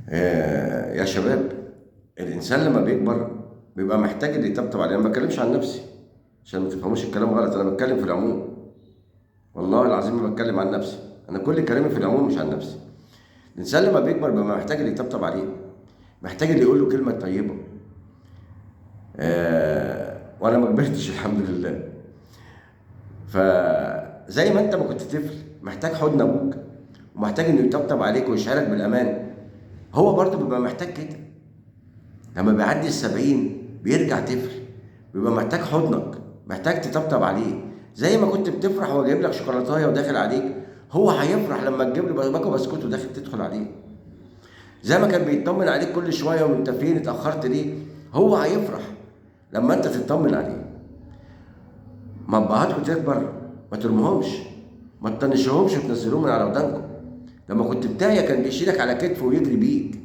يا شباب، الانسان لما بيكبر بيبقى محتاج اللي يطبطب عليه. انا ما بتكلمش عن نفسي عشان ما تفهموش الكلام غلط، انا بتكلم في العموم. والله العظيم ما بتكلم عن نفسي، انا كل كلامي في العموم مش عن نفسي. الانسان لما بيكبر بيبقى محتاج اللي يطبطب عليه، محتاج اللي يقول له كلمه طيبه. وانا ما كبرتش الحمد لله. فزي ما انت ما كنت طفل محتاج حضن ابوك ومحتاج انه يطبطب عليك ويشعرك بالامان، هو برضه بيبقى محتاج كده. لما بيعدي ال70 بيرجع طفل، بيبقى محتاج حضنك، محتاج تطبطب عليه. زي ما كنت بتفرح وهو جايب لك شوكولاتايه وداخل عليك، هو هيفرح لما تجيب له باكو بسكوت وداخل تدخل عليه. زي ما كان بيطمن عليك كل شويه وانت فين اتاخرت ليه، هو هيفرح لما انت تطمن عليه. ما ابهاتكم تكبر ما ترموهمش، ما تطنشوهمش وتنزلوهم من على ودانكم. لما كنت بتاعي كان بيشيلك على كتفه ويجري بيك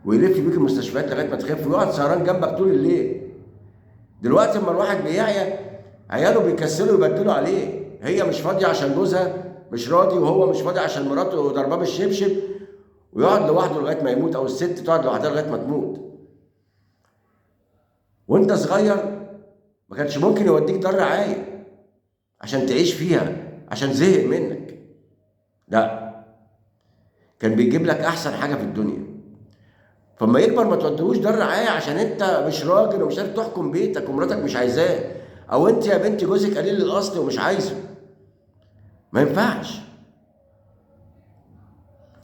ويلف بيك المستشفيات لغايه ما تخف ويقعد سهران جنبك طول الليل. دلوقتي اما الواحد بيعيا عياله بيكسلوا يبدلوا عليه، هي مش فاضيه عشان جوزها مش راضي، وهو مش فاضي عشان مراته ضرباه بالشبشب، ويقعد لوحده لغايه ما يموت، او الست تقعد لوحدها لغايه ما تموت. وانت صغير ما كانش ممكن يوديك دار رعايه عشان تعيش فيها عشان زهق منك، لا، كان بيجيب لك احسن حاجه في الدنيا. فما يكبر ما توديهوش دار رعايه عشان انت مش راجل ومش قادر تحكم بيتك ومراتك مش عايزاه، او انت يا بنتي جوزك قليل الاصل ومش عايزه. ما ينفعش.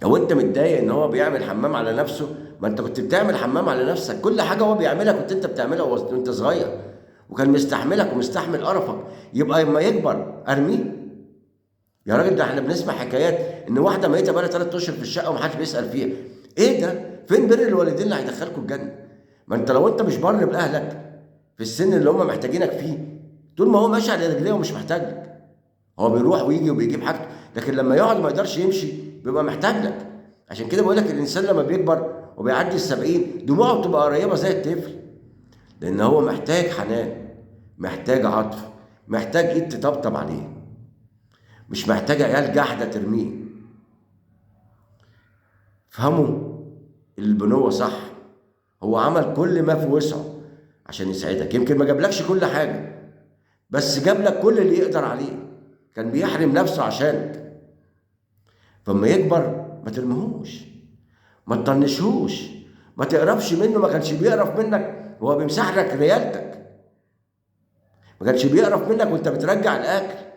لو انت متضايق ان هو بيعمل حمام على نفسه، ما انت كنت بتعمل حمام على نفسك. كل حاجه هو بيعملها كنت انت بتعملها وانت صغير، وكان مستحملك ومستحمل قرفك. يبقى لما يكبر ارميه؟ يا راجل ده احنا بنسمع حكايات ان واحده ميته بقى لها 3 اشهر في الشقه ومحدش بيسال فيها. ايه ده؟ فين بر الوالدين اللي هيدخلكوا الجنه؟ ما انت لو انت مش بر باهلك في السن اللي هم محتاجينك فيه، طول ما هو ماشي على رجليه ومش محتاج لك، هو بيروح ويجي وبيجيب حاجته، لكن لما يقعد ما يقدرش يمشي بيبقى محتاج لك. عشان كده بقول لك الانسان لما بيكبر وبيعدي ال70 دموعه بتبقى قريبه زي الطفل، لان هو محتاج حنان، محتاج عطف، محتاج ايد تطبطب عليه، مش محتاج عيال جحده ترميه. فهموا البنوة صح. هو عمل كل ما في وسعه عشان يسعدك، يمكن ما جابلكش كل حاجة بس جاب لك كل اللي يقدر عليه، كان بيحرم نفسه عشانك. فما يكبر ما ترميهوش، ما تطنشهوش، ما تقربش منه. ما كانش بيقرف منك وهو بيمسح لك ريالتك، ما كانش بيقرف منك وانت بترجع الاكل.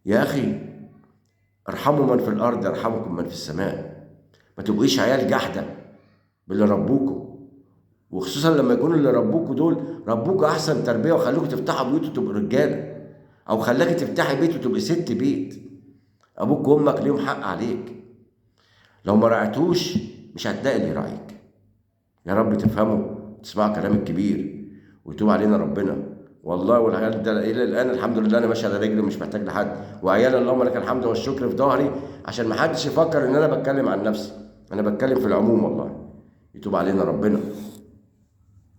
يا اخي ارحموا من في الارض يرحمكم من في السماء. ما تبقيش عيال جحده باللي ربوكوا، وخصوصا لما يكونوا اللي ربوكوا دول ربوكوا احسن تربيه وخلوكوا تفتحوا بيوت وتبقوا رجاله، او خلاكي تفتحي بيت وتبقي ست بيت. ابوك وامك ليهم حق عليك، لو ما رعيتوش مش هتلاقي اللي يراعيك. يا رب تفهموا تسمعوا كلام الكبير ويتوب علينا ربنا. والله والعيال ده الى الان الحمد لله انا ماشي على رجلي ومش محتاج لحد، وعيال اللهم لك الحمد والشكر في ظهري، عشان ما حدش يفكر ان انا بتكلم عن نفسي، انا بتكلم في العموم. والله يتوب علينا ربنا.